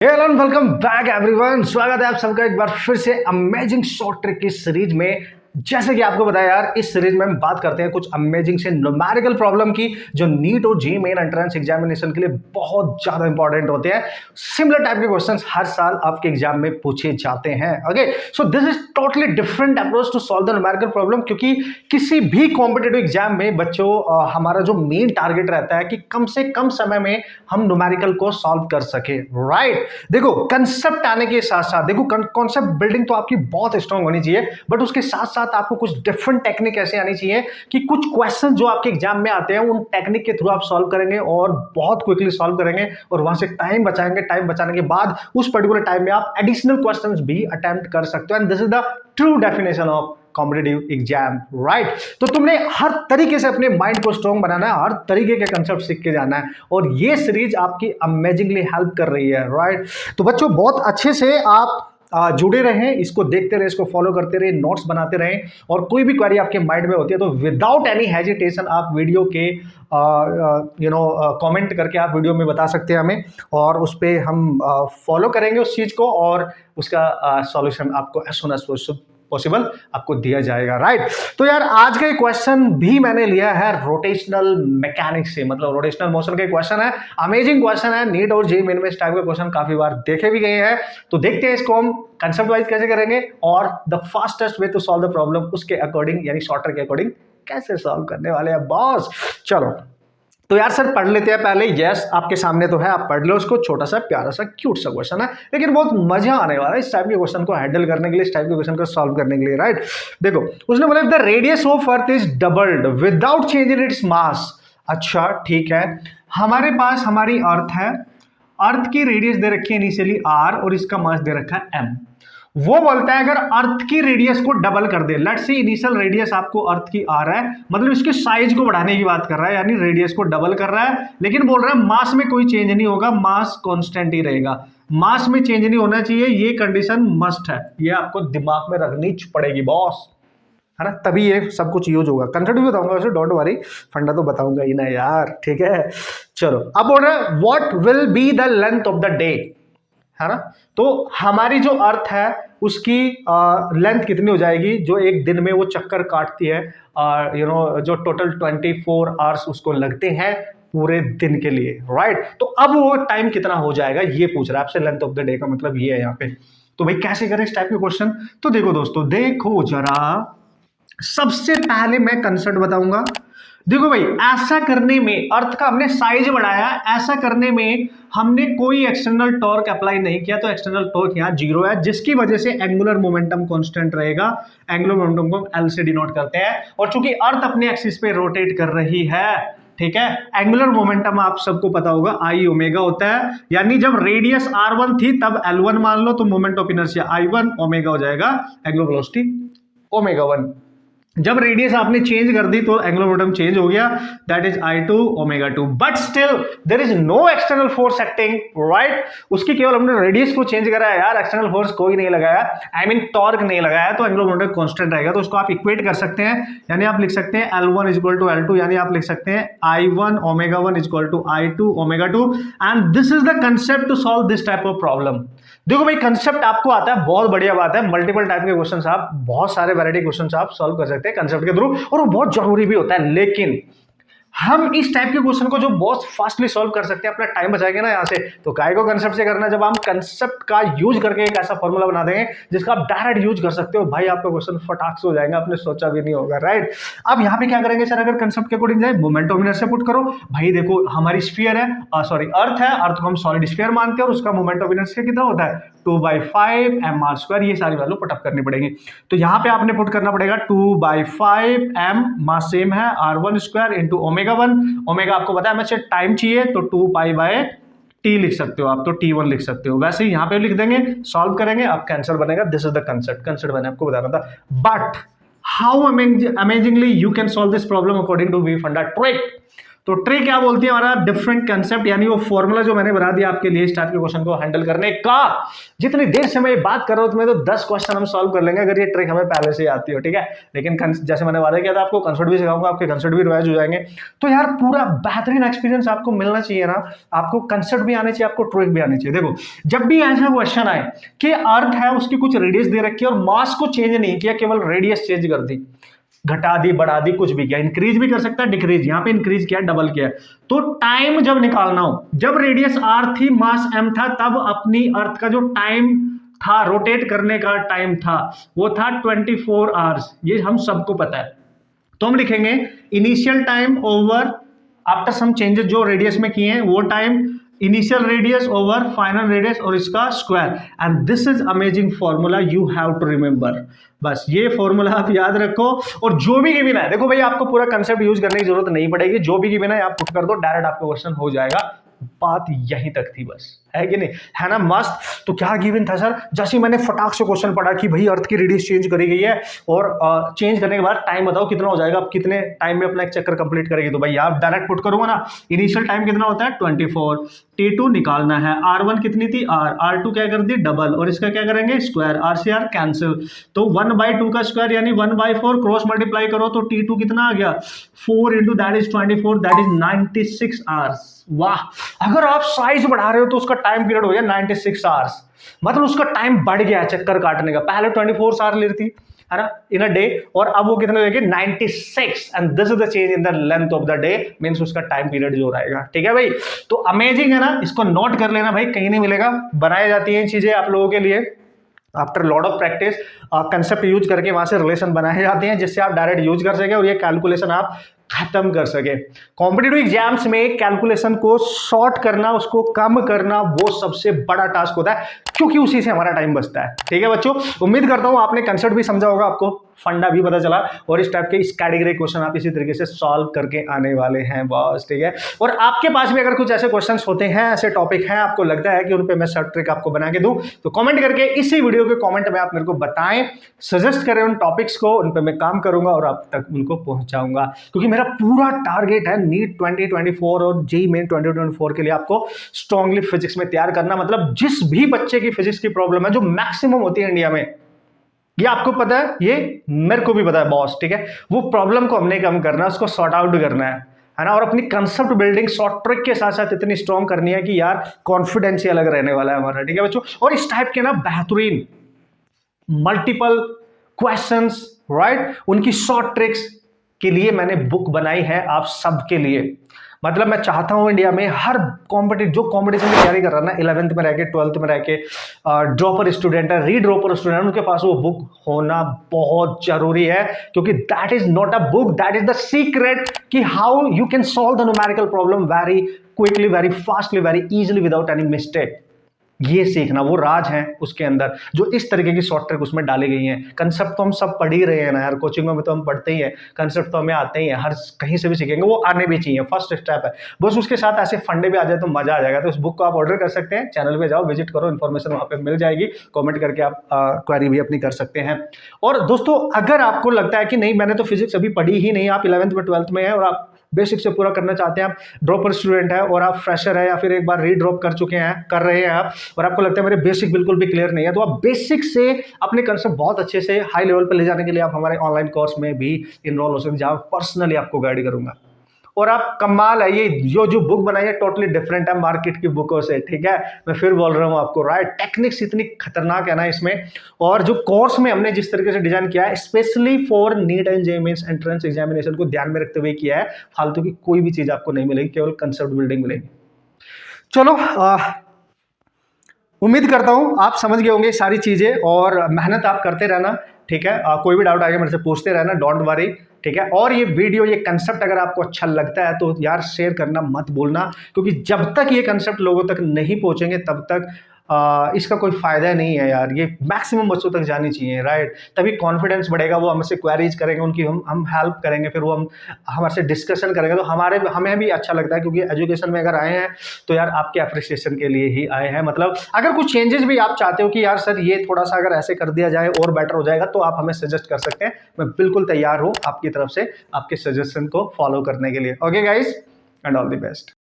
Hello and welcome back everyone. स्वागत है आप सबका एक बार फिर से अमेजिंग शॉर्ट ट्रिक की सीरीज में। जैसे कि आपको बताया यार, इस सीरीज में हम बात करते हैं कुछ अमेजिंग से न्यूमेरिकल प्रॉब्लम की जो नीट और जी मेन एंट्रेंस एग्जामिनेशन के लिए बहुत ज्यादा इंपॉर्टेंट होते हैं। सिमिलर टाइप के क्वेश्चंस हर साल आपके एग्जाम में पूछे जाते हैं। Okay, so this is totally different approach to solve the numerical problem, क्योंकि किसी भी कॉम्पिटेटिव एग्जाम में बच्चों हमारा जो मेन टारगेट रहता है कि कम से कम समय में हम न्यूमेरिकल को सॉल्व कर सके। राइट, देखो कंसेप्ट आने के साथ साथ देखो कॉन्सेप्ट बिल्डिंग तो आपकी बहुत स्ट्रांग होनी चाहिए, बट उसके साथ साथ आपको कुछ डिफरेंट टेक्निक ऐसे आनी चाहिए कि कुछ क्वेश्चन जो आपके एग्जाम में आते हैं उन टेक्निक के थ्रू आप सॉल्व करेंगे और बहुत क्विकली सॉल्व करेंगे और वहां से टाइम बचाएंगे। टाइम बचाने के बाद उस पर्टिकुलर टाइम में आप एडिशनल क्वेश्चंस भी अटेम्प्ट कर सकते हो। And this is the true definition of competitive exam. Right, तो तुमने हर तरीके से अपने माइंड को स्ट्रांग बनाना है, हर तरीके के कंसेप्ट सीख के जाना है और ये सीरीज आपकी अमेजिंगली हेल्प कर रही है। राइट, तो बच्चों बहुत अच्छे से आप जुड़े रहें, इसको देखते रहे, इसको फॉलो करते रहे, नोट्स बनाते रहें और कोई भी क्वेरी आपके माइंड में होती है तो विदाउट एनी हेजिटेशन आप वीडियो के कमेंट करके आप वीडियो में बता सकते हैं हमें, और उस पर हम फॉलो करेंगे उस चीज़ को और उसका सॉल्यूशन आपको एज सुन एज पॉसिबल आपको दिया जाएगा। राइट, तो यार आज का क्वेश्चन भी मैंने लिया है रोटेशनल मैकेनिक्स से, मतलब रोटेशनल मोशन का क्वेश्चन है। अमेजिंग क्वेश्चन है, नीट और जेईई मेन में इस टाइप के क्वेश्चन काफी बार देखे भी गए हैं। तो देखते हैं इसको हम कंसेप्ट वाइज कैसे करेंगे और the fastest way to solve the problem उसके अकॉर्डिंग यानी शॉर्टर के अकॉर्डिंग कैसे सॉल्व करने वाले हैं बॉस। चलो तो यार सर पढ़ लेते हैं पहले। यस, आपके सामने तो है, आप पढ़ लो उसको। छोटा सा प्यारा सा क्यूट सा क्वेश्चन है, लेकिन बहुत मजा आने वाला है इस टाइप के क्वेश्चन को हैंडल करने के लिए, इस टाइप के क्वेश्चन को सॉल्व करने के लिए। राइट, देखो उसने बोला the radius of earth is doubled without change in its mass. अच्छा ठीक है, हमारे पास हमारी अर्थ है, अर्थ की रेडियस दे रखी है इनिशियली r और इसका मास दे रखा है m। वो बोलता है अगर अर्थ की रेडियस को डबल कर दे, लेट्स से इनिशियल रेडियस आपको अर्थ की आ रहा है, मतलब इसके साइज को बढ़ाने की बात कर रहा है, यानी रेडियस को डबल कर रहा है, लेकिन बोल रहा है मास में कोई चेंज नहीं होगा, मास कांस्टेंट ही रहेगा, मास में चेंज नहीं होना चाहिए, ये कंडीशन मस्ट है, ये आपको दिमाग में रखनी पड़ेगी बॉस, है ना, तभी ये सब कुछ यूज होगा। कंसेप्ट भी बताऊंगा वैसे, डोंट वरी, फंडा तो बताऊंगा ही ना यार, ठीक है। चलो अब बोल रहा है what will be the length of the day, है ना, तो हमारी जो अर्थ है उसकी लेंथ कितनी हो जाएगी जो एक दिन में वो चक्कर काटती है, जो टोटल 24 आवर्स उसको लगते हैं पूरे दिन के लिए। राइट, तो अब वो टाइम कितना हो जाएगा ये पूछ रहा है आपसे, लेंथ ऑफ द डे का मतलब ये है यहाँ पे। तो भाई कैसे करें इस टाइप के क्वेश्चन, तो देखो दोस्तों, देखो जरा, सबसे पहले मैं कंसेप्ट बताऊंगा। देखो भाई, ऐसा करने में अर्थ का हमने साइज बढ़ाया, ऐसा करने में हमने कोई एक्सटर्नल टॉर्क अप्लाई नहीं किया, तो एक्सटर्नल टॉर्क यहाँ जीरो है, जिसकी वजह से एंगुलर मोमेंटम कांस्टेंट रहेगा। एंगुलर मोमेंटम को एल से डिनोट करते हैं, और चूंकि अर्थ अपने एक्सिस पे रोटेट कर रही है, ठीक है, एंगुलर मोमेंटम आप सबको पता होगा आई ओमेगा होता है, यानी जब रेडियस r1 थी तब L1 मान लो तो moment of inertia I1 omega हो जाएगा एंगुलर वेलोसिटी ओमेगा 1। जब रेडियस आपने चेंज कर दी तो एंगुलर मोमेंटम चेंज हो गया, that is I2 omega 2, but still there is no external force acting. Right, उसकी केवल हमने रेडियस को चेंज करा है यार, एक्सटर्नल फोर्स कोई नहीं लगाया, आई मीन टॉर्क नहीं लगाया, तो एंगुलर मोमेंटम कांस्टेंट रहेगा। तो उसको आप इक्वेट कर सकते हैं, यानी आप लिख सकते हैं L1 is equal to L2, यानी आप लिख सकते हैं I1 omega 1 is equal to I2 omega 2, and this is the concept to solve this type of problem. देखो भाई, कंसेप्ट आपको आता है, बहुत बढ़िया बात है, मल्टीपल टाइप के क्वेश्चंस आप, बहुत सारे वैरायटी क्वेश्चंस आप सॉल्व कर सकते हैं कंसेप्ट के थ्रू, और वो बहुत जरूरी भी होता है। लेकिन हम इस टाइप के क्वेश्चन को जो बहुत फास्टली सॉल्व कर सकते हैं, अपना टाइम बचाएंगे ना यहाँ से, तो काय को कंसेप्ट से करना, जब हम कंसेप्ट का यूज करके एक ऐसा फॉर्मूला बना देंगे जिसका आप डायरेक्ट यूज कर सकते हो, भाई आपका क्वेश्चन फटाक से हो जाएगा, आपने सोचा भी नहीं होगा। राइट, अब यहाँ पे क्या करेंगे सर, अगर कंसेप्ट के अकॉर्डिंग जाए, मोमेंट ऑफ इनर्शिया पुट करो। भाई देखो हमारी स्फीयर है, सॉरी अर्थ है, अर्थ को हम सॉलिड स्फीयर मानते हैं और उसका मोमेंट ऑफ इनर्शिया कितना होता है 2/5 mr², ये सारी वैल्यू पुटअप करनी पड़ेगी। तो यहाँ पे आपने पुट करना पड़ेगा 2/5 m, मास सेम है r1² इंटू ओमेगा 1, ओमेगा आपको पता है हमें टाइम चाहिए तो 2π/t लिख सकते हो आप, तो t1 लिख सकते हो, वैसे ही यहाँ पे लिख देंगे, सॉल्व करेंगे, आपका आंसर बनेगा। दिस इज द कंसेप्ट मैंने आपको बताना था, but how amazingly you can solve this problem according to V funda trick. तो ट्रे क्या बोलती है, हमारा डिफरेंट कंसेप्ट, यानी वो फॉर्मूला जो मैंने बना दिया आपके लिए इस टाइप के क्वेश्चन को हैंडल करने का। जितनी देर से मैं बात कर रहा हूं, तुम्हें तो 10 क्वेश्चन हम सॉल्व कर लेंगे अगर ये ट्रिक हमें पहले से आती हो, ठीक है। लेकिन जैसे मैंने वादा किया था आपको कंसेप्ट भी सिखाऊंगा, आपके कंसेप्ट भी रिवाइज हो जाएंगे। तो यार पूरा बेहतरीन एक्सपीरियंस आपको मिलना चाहिए ना, आपको कंसेप्ट भी आने चाहिए, आपको ट्रिक भी आनी चाहिए। देखो जब भी ऐसा क्वेश्चन आए कि अर्थ है, उसकी कुछ रेडियस दे रखी है और मास को चेंज नहीं किया, केवल रेडियस चेंज कर दी, घटा दी, बढ़ा दी, कुछ भी किया, इंक्रीज भी कर सकता है, डिक्रीज, यहां पे इंक्रीज किया, डबल किया, तो टाइम जब निकालना हो, जब रेडियस आर थी, मास एम था, तब अपनी अर्थ का जो टाइम था, रोटेट करने का टाइम था, वो था 24 आवर्स। ये हम सबको पता है। तो हम लिखेंगे initial time over after some changes जो रेडियस में किए हैं, वो time, initial radius over final radius और इसका square, and this is amazing formula, you have to remember. बस ये फॉर्मूला आप याद रखो, और जो भी गिवन है, देखो भाई आपको पूरा कंसेप्ट यूज करने की जरूरत नहीं पड़ेगी, जो भी गिवन है आप पुट कर दो, डायरेक्ट आपका क्वेश्चन हो जाएगा। बात यहीं तक थी, बस, है कि नहीं, है ना मस्त। तो क्या गिवन था सर, जैसे ही मैंने फटाक से क्वेश्चन पढ़ा कि भाई अर्थ की रेडियस चेंज करी गई है और चेंज करने के बाद टाइम बताओ कितना हो जाएगा, आप कितने टाइम में अपना एक चक्कर कंप्लीट करेगी, तो भाई आप डायरेक्ट पुट करूंगा ना, इनिशियल टाइम कितना होता है 24, T2 निकालना है, R1 कितनी थी R, R2 क्या कर दी डबल, और इसका क्या करेंगे स्क्वायर, R से R कैंसिल, तो 1/2 का स्क्वायर यानी 1/4, क्रॉस मल्टीप्लाई करो तो T2 कितना आ गया 4 into that is 24, that is 96 hours. वाह, अगर आप साइज बढ़ा रहे हो तो उसका टाइम पीरियड हो गया 96 आवर्स, मतलब उसका टाइम बढ़ गया चक्कर काटने का, पहले 24 आवर लेती थी, है ना, इन अ डे, और अब वो कितने लेंगे 96, and this is the change in the length of the day, means उसका टाइम पीरियड जो रहेगा, ठीक है भाई। तो अमेजिंग है ना, इसको नोट कर लेना भाई, कहीं नहीं मिलेगा, बनाई जाती है चीजें आप लोगों के लिए after lot of practice, concept use करके वहां से रिलेशन बनाए जाते हैं जिससे आप डायरेक्ट यूज कर सके और ये कैलकुलेशन आप खत्म कर सके। कॉम्पिटिटिव एग्जाम्स में कैलकुलेशन को शॉर्ट करना, उसको कम करना, वो सबसे बड़ा टास्क होता है, क्योंकि उसी से हमारा टाइम बचता है, ठीक है बच्चों। उम्मीद करता हूं आपने कंसेप्ट भी समझा होगा, आपको फंडा भी पता चला, और इस टाइप के इस कैटेगरी क्वेश्चन आप इसी तरीके से सॉल्व करके आने वाले हैं बॉस, ठीक है। और आपके पास भी अगर कुछ ऐसे क्वेश्चंस होते हैं, ऐसे टॉपिक हैं, आपको लगता है कि उन पे मैं सर्ट ट्रिक आपको बना के दूं, तो कमेंट करके इसी वीडियो के कमेंट में आप मेरे को बताएं, सजेस्ट करें उन टॉपिक्स को, उन पे मैं काम करूंगा और आप तक उनको पहुंचाऊंगा, क्योंकि मेरा पूरा टारगेट है नीट 2024 और जेईई मेन 2024 के लिए आपको स्ट्रांगली फिजिक्स में तैयार करना। मतलब जिस भी बच्चे की फिजिक्स की प्रॉब्लम है, जो मैक्सिमम होती है इंडिया में, ये आपको पता है, ये मेरे को भी पता है बॉस, ठीक है, वो प्रॉब्लम को हमने कम करना है, उसको सॉर्ट आउट करना है ना, और अपनी कंसेप्ट बिल्डिंग शॉर्ट ट्रिक के साथ साथ इतनी स्ट्रॉन्ग करनी है कि यार कॉन्फिडेंस ही अलग रहने वाला है हमारा, ठीक है बच्चों। और इस टाइप के ना बेहतरीन मल्टीपल क्वेश्चंस, राइट, उनकी शॉर्ट ट्रिक्स के लिए मैंने बुक बनाई है आप सबके लिए। मतलब मैं चाहता हूं इंडिया में हर जो कंपटीशन की तैयारी कर रहा है ना, 11th में रह के 12th में रह के ड्रॉपर स्टूडेंट है, रीड्रॉपर स्टूडेंट, उनके पास वो बुक होना बहुत जरूरी है, क्योंकि that is not a book, that is the secret कि how you can solve the numerical problem very quickly, very fastly, very easily, without any mistake. ये सीखना, वो राज है उसके अंदर, जो इस तरीके की शॉर्ट ट्रिक उसमें डाली गई हैं। कंसेप्ट तो हम सब पढ़ ही रहे हैं ना यार, कोचिंगों में तो हम पढ़ते ही हैं, कंसेप्ट तो हमें आते ही हैं, हर कहीं से भी सीखेंगे, वो आने भी चाहिए, फर्स्ट स्टेप है, बस उसके साथ ऐसे फंडे भी आ जाए तो मजा आ जाएगा। तो उस बुक को आप ऑर्डर कर सकते हैं, चैनल पे जाओ, विजिट करो, इन्फॉर्मेशन वहाँ पे मिल जाएगी, कॉमेंट करके आप क्वेरी भी अपनी कर सकते हैं। और दोस्तों अगर आपको लगता है कि नहीं मैंने तो फिजिक्स अभी पढ़ी ही नहीं, आप 11th में 12th में है और आप बेसिक से पूरा करना चाहते हैं, आप ड्रॉपर स्टूडेंट है और आप फ्रेशर है या फिर एक बार रीड्रॉप कर चुके हैं, कर रहे हैं आप, और आपको लगता है मेरे बेसिक बिल्कुल भी क्लियर नहीं है, तो आप बेसिक से अपने कंसेप्ट बहुत अच्छे से हाई लेवल पर ले जाने के लिए आप हमारे ऑनलाइन कोर्स में भी इनरोल हो सकते हैं, जहाँ पर्सनली आपको गाइड करूंगा। और आप कमाल है, ये जो बुक बनाई है टोटली डिफरेंट है मार्केट की बुकों से, ठीक है, मैं फिर बोल रहा हूँ आपको, राइट, टेक्निक्स इतनी खतरनाक है ना इसमें, और जो कोर्स में हमने जिस तरीके से डिजाइन किया है specially for NEET and JEE Mains entrance examination को ध्यान में रखते हुए किया है, फालतू की कोई भी चीज आपको नहीं मिलेगी, केवल कंसेप्ट बिल्डिंग मिलेगी। चलो उम्मीद करता हूं आप समझ गए होंगे सारी चीजें, और मेहनत आप करते रहना, ठीक है, कोई भी डाउट आएगा मेरे से पूछते रहना, डोंट वरी, ठीक है। और ये वीडियो, ये कंसेप्ट अगर आपको अच्छा लगता है तो यार शेयर करना मत भूलना, क्योंकि जब तक ये कंसेप्ट लोगों तक नहीं पहुंचेंगे तब तक इसका कोई फायदा नहीं है यार, ये मैक्सिमम बच्चों तक जानी चाहिए, राइट, तभी कॉन्फिडेंस बढ़ेगा, वो हमसे क्वेरीज करेंगे, उनकी हम हेल्प करेंगे, फिर वो हमारे से डिस्कशन करेंगे, तो हमें भी अच्छा लगता है, क्योंकि एजुकेशन में अगर आए हैं तो यार आपके अप्रिसिएशन के लिए ही आए हैं। मतलब अगर कुछ चेंजेस भी आप चाहते हो कि यार सर ये थोड़ा सा अगर ऐसे कर दिया जाए और बेटर हो जाएगा, तो आप हमें सजेस्ट कर सकते हैं, मैं बिल्कुल तैयार हूँ आपकी तरफ से आपके सजेशन को फॉलो करने के लिए। Okay guys, and all the best.